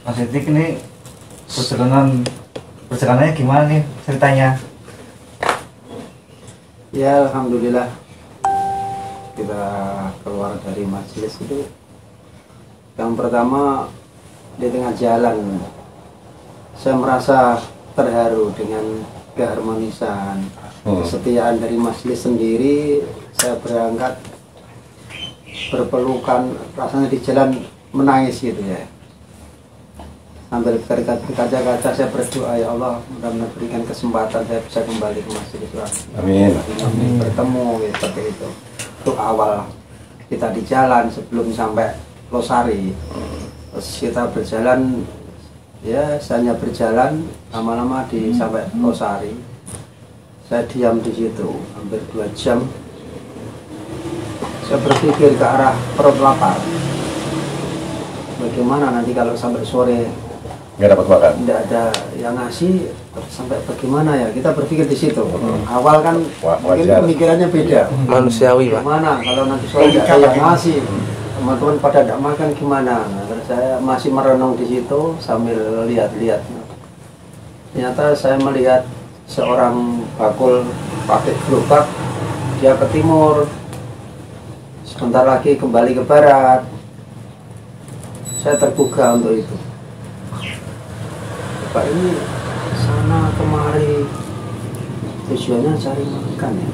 Mas Etik ini perjalanannya gimana nih ceritanya? Ya alhamdulillah kita keluar dari majelis itu yang pertama di tengah jalan saya merasa terharu dengan keharmonisan, kesetiaan dari majelis sendiri. Saya berangkat berpelukan, rasanya di jalan menangis gitu ya. Sambil berkaca-kaca saya berdoa, ya Allah mudah-mudahan berikan kesempatan saya bisa kembali ke majelis lagi. Amin. Bertemu gitu, seperti itu. Itu awal kita di jalan sebelum sampai Losari. Terus kita berjalan, ya hanya berjalan lama-lama sampai Losari. Saya diam di situ hampir 2 jam. Saya berpikir ke arah perut lapar. Bagaimana nanti kalau sampai sore nggak dapat makan? tidak ada yang ngasih, sampai bagaimana ya? Kita berpikir di situ. Awal kan mungkin pemikirannya beda. Manusiawi, Pak. Gimana kalau nanti sore tidak ada yang ngasih? Teman-teman pada tidak makan gimana? Nah, terus saya masih merenung di situ sambil lihat-lihat. Ternyata saya melihat seorang bakul pakai gerobak, dia ke timur, sebentar lagi kembali ke barat. Saya tergugah untuk itu. Pak ini sana kemari tujuannya cari makan ya.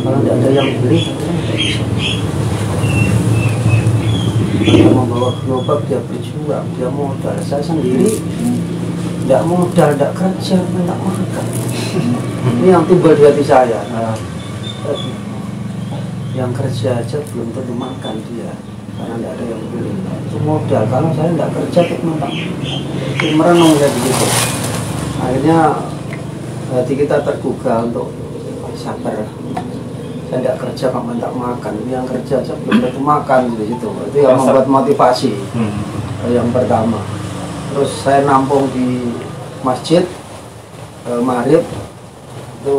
Kalau tidak ada yang beli, tidak bisa. Dia membawa gerobak, dia berjuang, dia modal. Saya sendiri tidak modal, tidak kerja, tidak makan. Ini yang timbul di hati saya. Yang kerja aja belum tentu makan dia, karena tidak ada yang beli. Itu modal. Kalau saya tidak kerja, tetap merenung saya begitu. Akhirnya hati kita tergugah untuk sabar. Saya tidak kerja, kamu tidak makan. Yang kerja aja belum tentu makan di situ. Itu yang membuat motivasi. Yang pertama. Terus saya nampung di masjid maghrib itu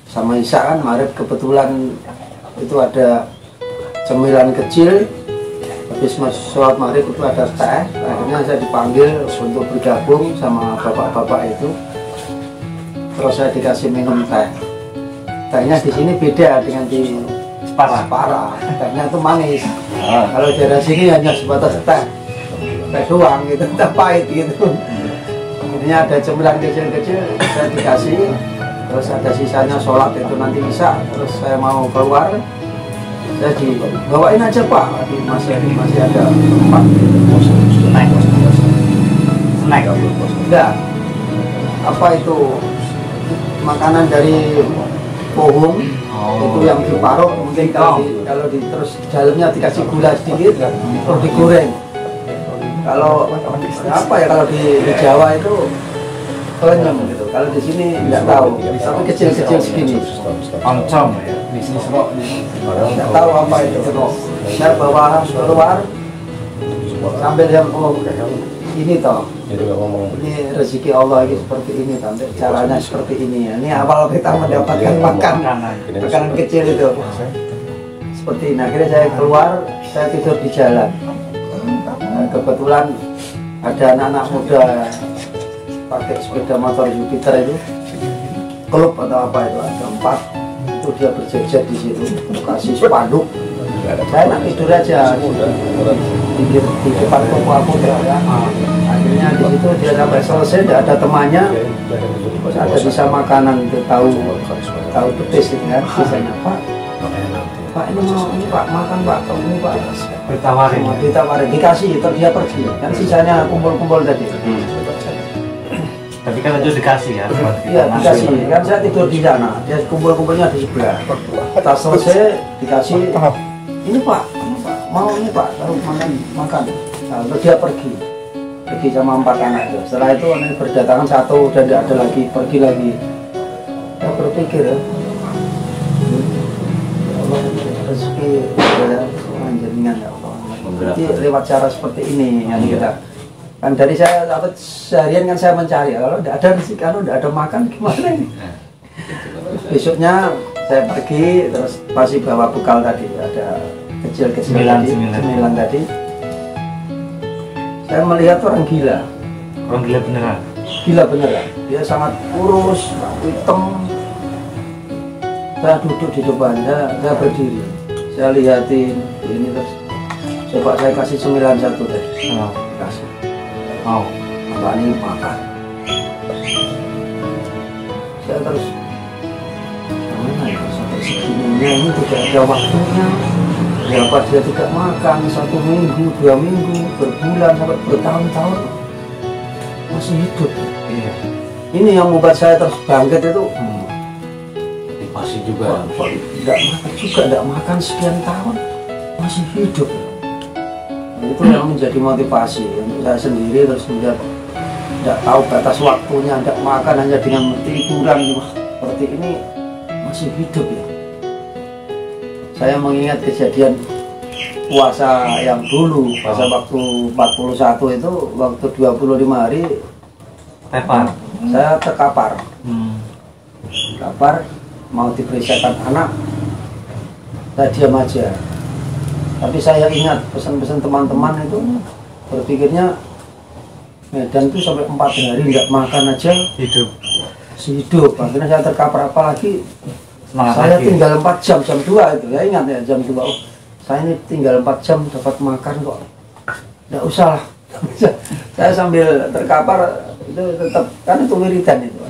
sama Isya kan, maghrib kebetulan itu ada cemilan kecil. Habis sholat maghrib itu ada teh. Akhirnya saya dipanggil untuk bergabung sama bapak-bapak itu. Terus saya dikasih minum teh. Tehnya di sini beda dengan di Parah. Tehnya itu manis. Kalau di daerah sini hanya sebatas teh doang gitu, teh pahit gitu. Akhirnya ada cemilan kecil-kecil saya dikasih. Terus ada sisanya sholat itu nanti bisa. Terus saya mau keluar, saya dibawain aja Pak, masih ada tempat. Snack enggak, apa itu makanan dari pohon. Itu yang diparut, mungkin kalau di terus dalamnya dikasih gula sedikit, terus digoreng. Kalau apa ya, kalau di Jawa itu kelenyem gitu. Kalau di sini nggak tahu, tapi kecil-kecil segini. oncom ya, bisnis kok. Nggak tahu apa itu. Saya bawa keluar sambil yang ini toh. Ini rezeki Allah ini seperti ini, sampai caranya seperti ini ya. Ini awal kita mendapatkan makanan kecil itu. Seperti ini. Akhirnya saya keluar, saya tidur di jalan. Nah, kebetulan ada anak-anak muda pakai sepeda motor Jupiter itu, klub atau apa itu, ada 4 itu dia berjejer di situ, kasih spanduk. Saya nak tidur aja di depan toko aku ya. Akhirnya di situ dia sampai selesai, tidak ada temannya, terus ada bisa makanan itu, tahu petis itu kan, sisanya Pak ini mau ini Pak makan Pak, ini Pak ditawarin, dikasih, terus dia pergi, kan sisanya kumpul-kumpul tadi. Tapi kan itu dikasih ya? Iya dikasih, kan saya tidur di sana, dia kumpul-kumpulnya di sebelah. Kita selesai dikasih, ini Pak, mau ini Pak, taruh makan. Nah, terus dia pergi sama 4 anak itu. Setelah itu anak berdatangan 1 dan tidak ada lagi, pergi lagi. Saya berpikir ya Allah, rezeki ya panjenengan ya Allah. Jadi lewat cara seperti ini yang kita kan dari saya seharian kan saya mencari, kalau tidak ada rezeki, kalau tidak ada makan gimana ini. Besoknya saya pergi terus masih bawa bekal tadi, ada kecil-kecil tadi, cemilan tadi. saya melihat orang gila. Orang gila beneran. Gila beneran. Dia sangat kurus, hitam. Saya duduk di depannya, saya berdiri. Saya lihatin ini terus. Coba saya kasih 91 deh. Kasih. Mau. Mbak ini makan. Saya terus mana ya sampai segininya ini tidak ada waktunya. Berapa dia tidak makan 1 minggu, 2 minggu, berbulan sampai bertahun-tahun masih hidup. Iya. Ini yang membuat saya terus bangkit itu. Masih juga. Tidak makan juga, tidak makan sekian tahun masih hidup. Itu yang menjadi motivasi untuk saya sendiri terus melihat tidak tahu batas waktunya, tidak makan hanya dengan tiduran seperti ini masih hidup ya. Saya mengingat kejadian puasa yang dulu, puasa waktu 41 itu, waktu 25 hari Tepar. saya terkapar. Terkapar, mau diperiksakan anak, saya diam aja. Tapi saya ingat pesan-pesan teman-teman itu, berpikirnya Medan itu sampai 4 hari nggak makan aja Hidup. masih hidup. Akhirnya saya terkapar, apalagi Semangat saya lagi. tinggal 4 jam, jam 2 itu ya, ingat ya jam 2. Oh, saya ini tinggal 4 jam dapat makan kok, nggak usah lah. Saya sambil terkapar itu tetap, kan itu wiridan itu.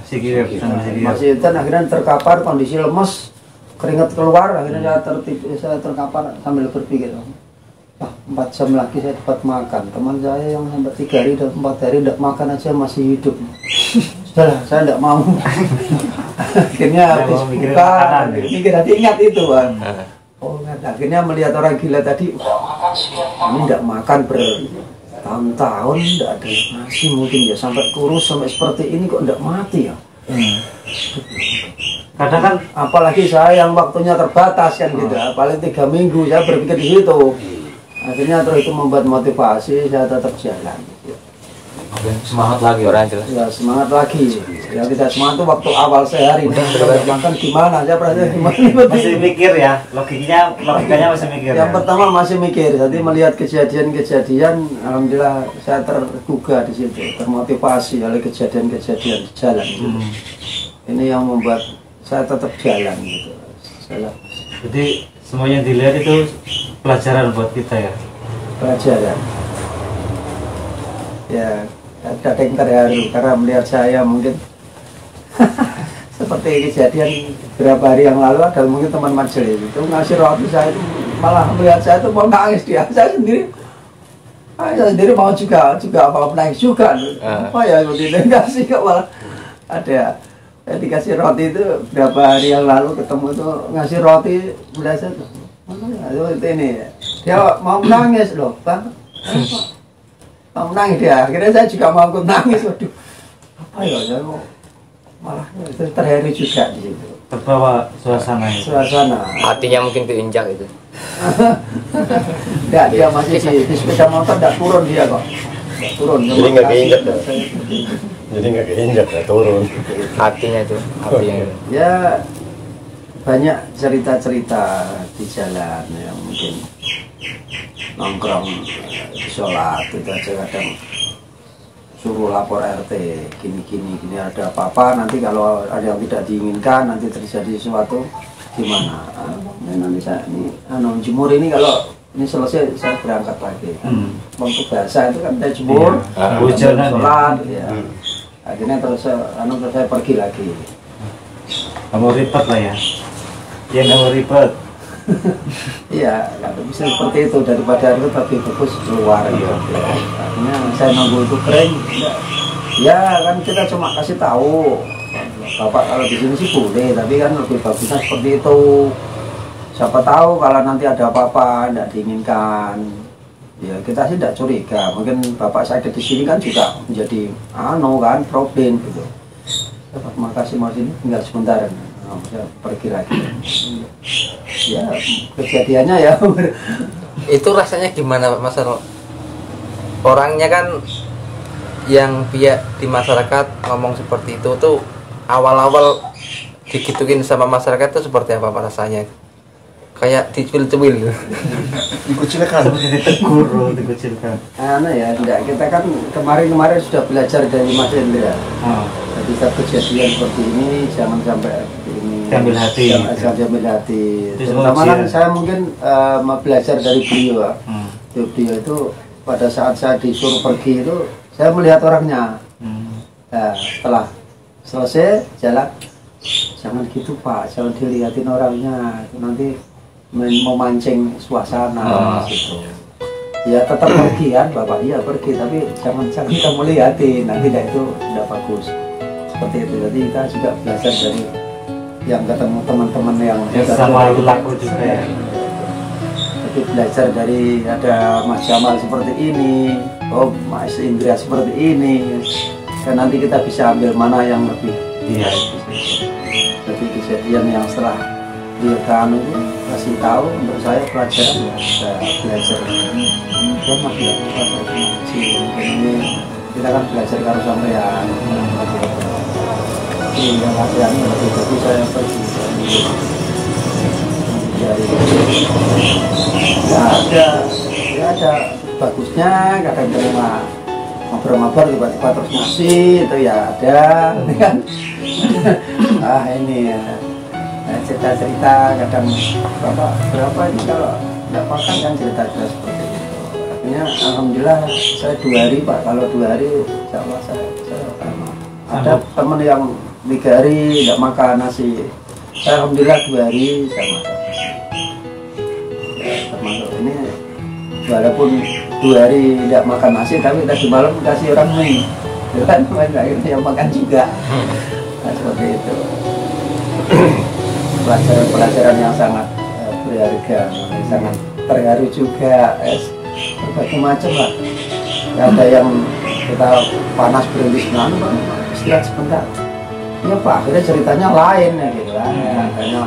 Sikir, sambil sikir. Masih dan akhirnya terkapar, kondisi lemes, keringat keluar, akhirnya saya terkapar sambil berpikir, 4 jam lagi saya dapat makan. Teman saya yang sampai 3 hari dan 4 hari tidak makan aja masih hidup. Sudahlah, saya tidak mau. Akhirnya habis mau mikirin buka, makanan, ya? mikir hati, ingat itu Bang. Oh, ingat. Akhirnya melihat orang gila tadi, ini tidak makan bertahun-tahun, tidak ada nasi mungkin ya, sampai kurus, sampai seperti ini kok tidak mati ya. Kadang kan Apalagi saya yang waktunya terbatas kan gitu, paling 3 minggu saya berpikir di situ. Akhirnya terus itu membuat motivasi saya tetap jalan. Oke, semangat lagi orang jelas. Ya semangat lagi. Ya tidak semangat itu waktu awal sehari. Makan gimana? Saya perasaan gimana? masih mikir ya, logikanya masih mikir. Yang Ya? pertama masih mikir. Jadi melihat kejadian-kejadian, alhamdulillah saya tergugah di situ, termotivasi oleh kejadian-kejadian jalan. Gitu. Ini yang membuat saya tetap jalan gitu. Jadi semuanya dilihat itu pelajaran buat kita ya. Pelajaran. Ya, ada yang terharu karena melihat saya mungkin seperti kejadian beberapa hari yang lalu ada mungkin teman majelis itu ngasih roti saya itu malah melihat saya itu mau nangis dia. Saya sendiri mau juga mau nangis juga. Apa ya begini kasih kok malah ada. Saya dikasih roti itu berapa hari yang lalu ketemu itu ngasih roti melihat saya tuh. Itu ini dia mau nangis loh Bang. Mau nangis dia, akhirnya saya juga mau ikut nangis. Waduh, apa ya, saya mau malah itu terharu juga di situ. Terbawa suasana itu. Suasana. Hatinya mungkin keinjak itu. Enggak, dia masih di sepeda motor, enggak turun dia kok. Enggak turun. Jadi nggak keinjak ya? Jadi nggak keinjak ya, turun. Hatinya itu, hatinya itu. Ya banyak cerita-cerita di jalan yang mungkin nongkrong sholat itu aja kadang suruh lapor RT gini ada apa-apa nanti kalau ada yang tidak diinginkan nanti terjadi sesuatu gimana nanti saya ini jemur ini kalau ini selesai saya berangkat lagi waktu basah itu kan saya jemur Hujan kan ya? sholat ya. Akhirnya terus saya pergi lagi. Kamu ribet lah ya. Ya nggak mau ribet. Iya, kalau bisa seperti itu daripada itu tapi bagus keluar gitu. Akhirnya saya nunggu itu kering. Ya kan kita cuma kasih tahu. Bapak kalau di sini sih boleh, tapi kan lebih bagusnya seperti itu. Siapa tahu kalau nanti ada apa-apa tidak diinginkan. Ya kita sih tidak curiga. Mungkin bapak saya di sini kan juga menjadi kan problem gitu. Terima kasih mau sini tinggal sebentar. Saya pergi lagi. Ya kejadiannya ya. Itu rasanya gimana Mas? Orangnya kan yang pihak di masyarakat ngomong seperti itu tuh awal-awal digituin sama masyarakat tuh seperti apa rasanya? kayak dicul-cuil. Dikucilkan. Ditegur, dikucilkan. Ya, tidak. Kita kan kemarin sudah belajar dari Mas Indra. Oh, Jadi setiap kejadian seperti ini jangan sampai ini. Diambil hati. Jangan diambil hati. Itu Terutama semua kan ujian. saya mungkin mau belajar dari beliau. Pak. hmm. Beliau itu pada saat saya disuruh pergi itu saya melihat orangnya. Hmm. Nah, setelah selesai jalan, jangan gitu Pak, jangan dilihatin orangnya, nanti memancing suasana. Gitu. Ya tetap pergi kan, Bapak iya pergi, tapi jangan kamu lihatin, nanti itu tidak bagus. Seperti itu, jadi kita juga belajar dari yang ketemu teman-teman yang Sama laku juga ya. Jadi belajar dari ada Mas Jamal seperti ini, oh Mas Indra seperti ini, dan nanti kita bisa ambil mana yang lebih. Iya. Jadi kejadian yang setelah dia kami itu kasih tahu untuk saya pelajaran ya saya belajar. Ya mas ya, ini kita kan belajar kalau sampean. Ini yang latihan lebih jadi saya pergi dari ya ada bagusnya kadang terima ngobrol-ngobrol tiba-tiba terus ngasih itu ya ada kan. Ini ya cerita-cerita kadang berapa ini kalau tidak makan kan cerita-cerita seperti itu. Akhirnya alhamdulillah saya 2 hari Pak, kalau 2 hari insya Allah saya ada teman yang 3 hari tidak makan nasi, saya alhamdulillah 2 hari saya makan. Ya, termasuk ini walaupun 2 hari tidak makan nasi tapi tadi malam kasih orang mie, kan akhirnya yang makan juga. Nah, seperti itu. Pelajaran yang sangat berharga, sangat terharu juga, berbagai macam lah. Ya, ada yang kita panas berhenti istirahat sebentar. Ya Pak, akhirnya ceritanya lain ya gitu kan. Makanya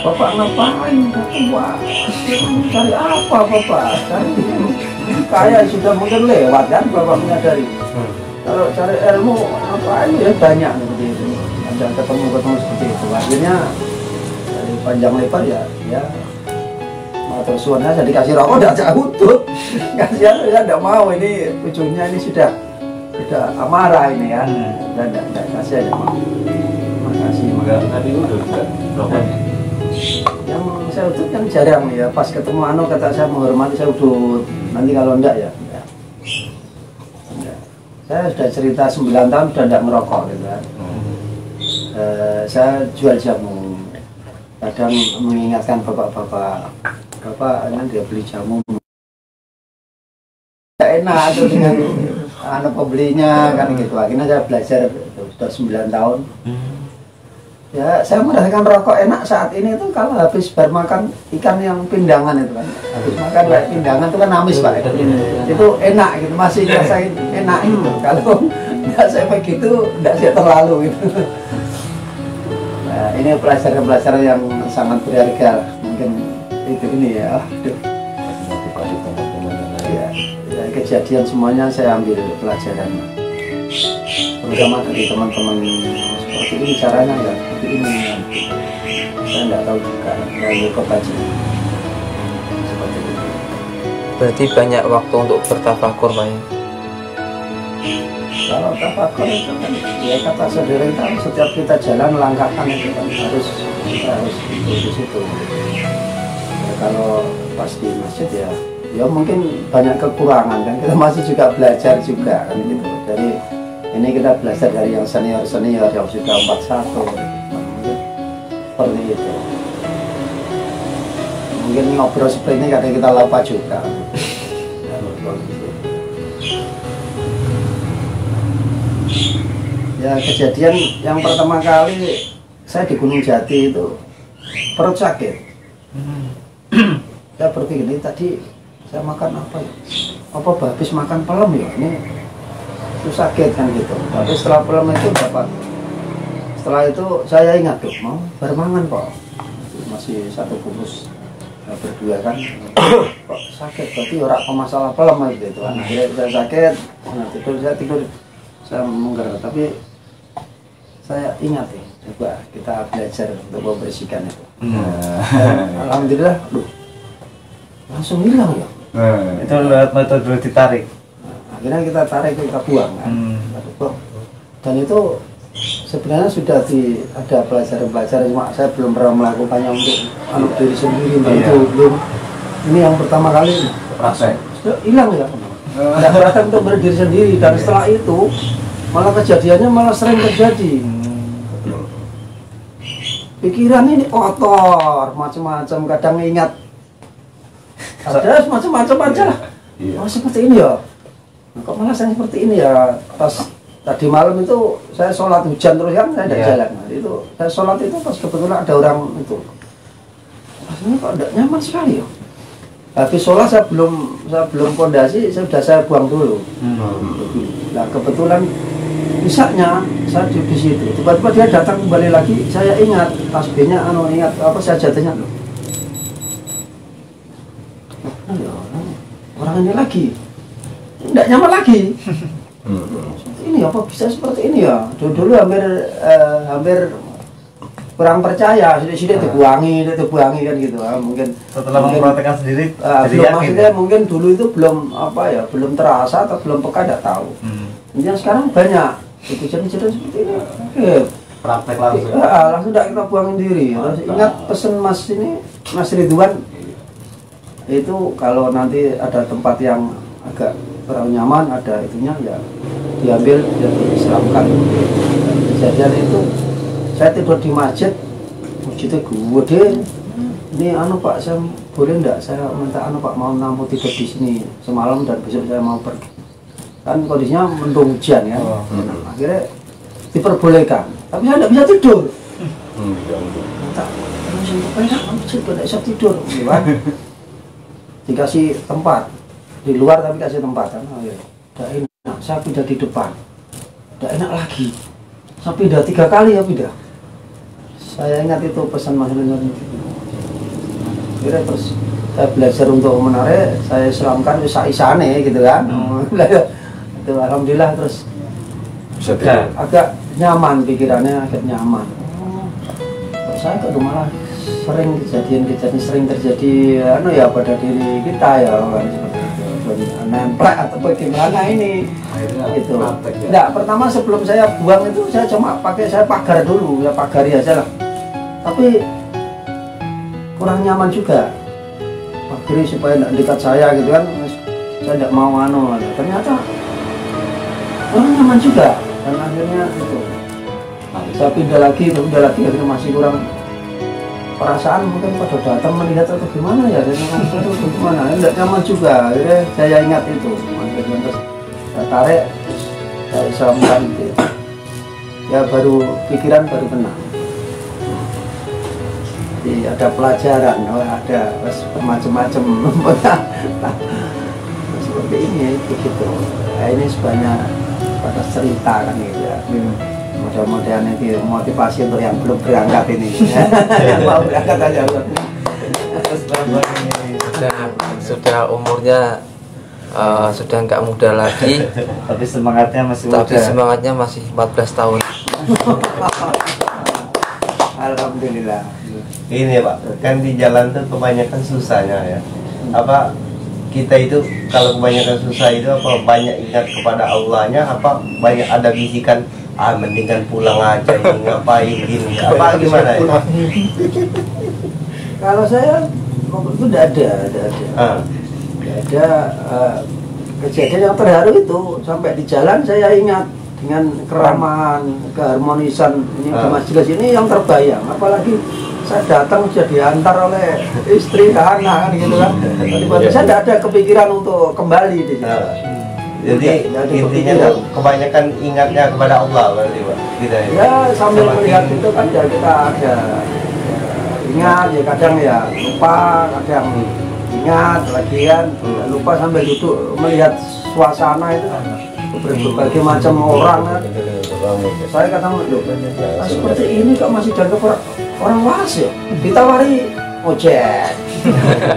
Bapak ngapain? Wah, cari apa Bapak? Cari kaya sudah mungkin lewat kan Bapak menyadari. Kalau cari ilmu ngapain ya banyak seperti itu. Dan ketemu seperti itu, akhirnya dari panjang lebar ya matur suwunnya saya dikasih rokok udah jauh tuh kasihan ya tidak mau, ini ujungnya ini sudah amarah ini ya, tidak kasih aja mau. Makasih Tadi udah juga rokoknya. yang saya udut yang jarang ya, pas ketemu kata saya menghormati saya udut, nanti kalau enggak ya enggak. Saya sudah cerita 9 tahun sudah tidak merokok gitu kan. Saya jual jamu, kadang mengingatkan bapak nanti dia beli jamu tidak enak tuh dengan pembelinya kan gitu. Akhirnya saya belajar sudah 9 tahun. Ya saya merasakan rokok enak saat ini tuh kalau habis baru makan ikan yang pindangan itu kan, habis makan kayak pindangan itu kan amis Pak, itu enak gitu, masih rasain enak gitu. Kalau nggak saya begitu nggak saya terlalu gitu. Nah, ini pelajaran-pelajaran yang sangat berharga mungkin itu ini ya. Motivasi teman-teman yang lain. Ya, dari kejadian semuanya saya ambil pelajaran, terutama dari teman-teman seperti ini caranya ya seperti ini ya. Saya nggak tahu juga ya ikut aja seperti itu. Berarti banyak waktu untuk bertafakur Pak ya? Kalau tafakur itu kan ya kata saudara kita setiap kita jalan langkahkan itu kan kita harus di situ. Ya, kalau pas di masjid ya mungkin banyak kekurangan kan, kita masih juga belajar juga kan gitu. Jadi ini kita belajar dari yang senior yang sudah 41 mungkin seperti itu. Mungkin ngobrol seperti ini kadang kita lupa juga. Ya kejadian yang pertama kali saya di Gunung Jati itu perut sakit. Saya berpikir ini tadi saya makan apa ya? Apa habis makan pelem ya? Ini itu sakit kan gitu. Tapi setelah pelem itu dapat. Setelah itu saya ingat tuh mau bermangan kok. Masih 1 bungkus berdua kan. Kok sakit? Berarti orang masalah pelem gitu kan. Akhirnya saya sakit. Nah, saya tidur saya menggerak tapi saya ingat coba kita belajar untuk membersihkan itu. Nah, Alhamdulillah, langsung hilang ya. itu lewat metode ditarik. Akhirnya kita tarik, kita buang kan. Kita buang. Dan itu sebenarnya sudah ada pelajaran-pelajaran, cuma saya belum pernah melakukannya untuk anak diri sendiri. Itu belum. Ini yang pertama kali Praktek. sudah hilang ya. Tidak berasa untuk berdiri sendiri, dan setelah itu malah kejadiannya malah sering terjadi. Pikiran ini kotor, macam-macam, kadang ingat ada macam-macam aja lah. Oh seperti ini ya. Nah, kok malah saya seperti ini ya. Pas tadi malam itu saya sholat hujan terus kan, saya tidak jalan. Nah, itu saya sholat itu pas kebetulan ada orang itu. Rasanya kok tidak nyaman sekali ya. Habis sholat saya belum pondasi, saya buang dulu. Nah kebetulan bisanya saya di situ. Tiba-tiba dia datang kembali lagi, saya ingat tasbihnya, ingat apa saya jatuhnya loh. Orang ini lagi, tidak nyaman lagi. Ini apa bisa seperti ini ya? Dulu hampir kurang percaya, sudah dibuangi kan gitu. Mungkin Setelah mempraktekkan sendiri, jadi belum, yakin. maksudnya mungkin dulu itu belum belum terasa atau belum peka, tidak tahu. Yang sekarang banyak kejadian-kejadian seperti ini. Praktek langsung. Langsung tidak kita buangin diri. Terus ingat pesen Mas Ridwan itu kalau nanti ada tempat yang agak kurang nyaman, ada itunya ya diambil, diseramkan. Kejadian itu saya tidur di masjid, masjidnya gede. Ini Pak, saya boleh enggak saya minta Pak mau tidur di sini semalam dan besok saya mau pergi. Kan kondisinya mendung hujan ya. Akhirnya diperbolehkan, tapi saya tidak bisa tidur. Minta masjid tidak bisa tidur, kan? Dikasih tempat di luar tapi kasih tempat kan. Tidak enak, saya pindah di depan, tidak enak lagi. Saya pindah 3 kali ya pindah. Saya ingat itu pesan Mas Ridwan. Kira terus saya belajar untuk menarik, saya selamkan isa-isane gitu kan. Itu alhamdulillah terus agak nyaman pikirannya, agak nyaman. Saya kok malah sering kejadian terjadi pada diri kita ya, kan seperti itu. Nempel atau bagaimana ini? Itu. Enggak, pertama sebelum saya buang itu saya cuma saya pagar dulu, ya pagari aja lah. Tapi kurang nyaman juga, pagari supaya tidak dekat saya gitu kan. Saya tidak mau ternyata kurang nyaman juga, dan akhirnya itu saya pindah lagi akhirnya masih kurang perasaan, mungkin pada datang melihat atau gimana ya, dan itu gimana, tidak nyaman juga. Akhirnya saya ingat itu, terus saya tarik, terus saya selamkan gitu. Ya pikiran baru tenang. Jadi ada pelajaran, ada macam-macam seperti ini begitu. Nah, ini sebanyak pada cerita kan gitu ya. Mudah-mudahan ini motivasi untuk yang belum berangkat ini. Yang mau berangkat aja. Sudah umurnya sudah nggak muda lagi, Tapi semangatnya masih muda. tapi semangatnya masih 14 tahun. Alhamdulillah. Ini Pak, kan di jalan tuh kebanyakan susahnya ya. Apa kita itu kalau kebanyakan susah itu apa banyak ingat kepada Allahnya, apa banyak ada bisikan mendingan pulang aja ini ngapain gini, apa gimana ya? Kalau saya waktu itu tidak ada. Tidak ada kejadian yang terharu itu. Sampai di jalan saya ingat dengan keramahan, keharmonisan ini di masjid ini yang terbayang. Apalagi saya datang sudah diantar oleh istri, anak kan gitu kan. Tiba-tiba saya tidak ada kepikiran untuk kembali di situ. Jadi intinya kebanyakan ingatnya kepada Allah berarti Pak. Gitu ya. Ya sambil melihat itu kan ya kita ada ingat ya, kadang ya lupa, kadang ingat lagi kan, lupa sambil duduk melihat suasana itu berbagai macam orang kan. Saya kadang seperti ini kok masih dianggap orang waras ya, ditawari ojek,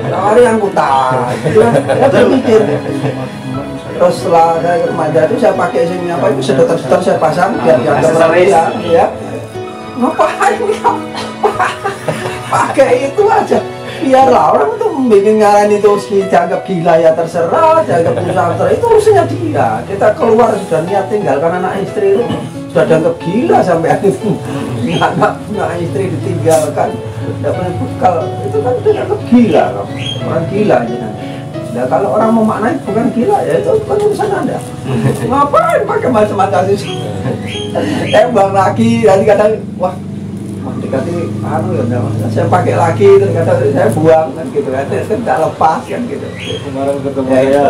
ditawari angkutan, gitu kan. Saya berpikir. Terus setelah saya remaja itu saya pakai apa itu sedotan saya pasang biar dianggap orang ya. ngapain kamu pakai itu aja, biarlah orang itu bikin ngaran itu dianggap gila ya terserah, dianggap usaha terserah, itu urusannya dia. Kita keluar sudah niat tinggalkan anak istri itu sudah dianggap gila sampai itu anak istri ditinggalkan, tidak punya bekal, itu kan sudah dianggap gila, orang gila aja nanti. Nah kalau orang mau maknai bukan gila ya itu bukan urusan Anda. Ngapain pakai macam-macam sih? Bang lagi nanti kadang wah dikasih anu ya saya pakai lagi terus kadang saya buang kan gitu kan tidak lepas kan gitu. Kemarin ketemu Ya,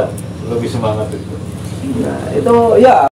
lebih semangat itu. Nah itu ya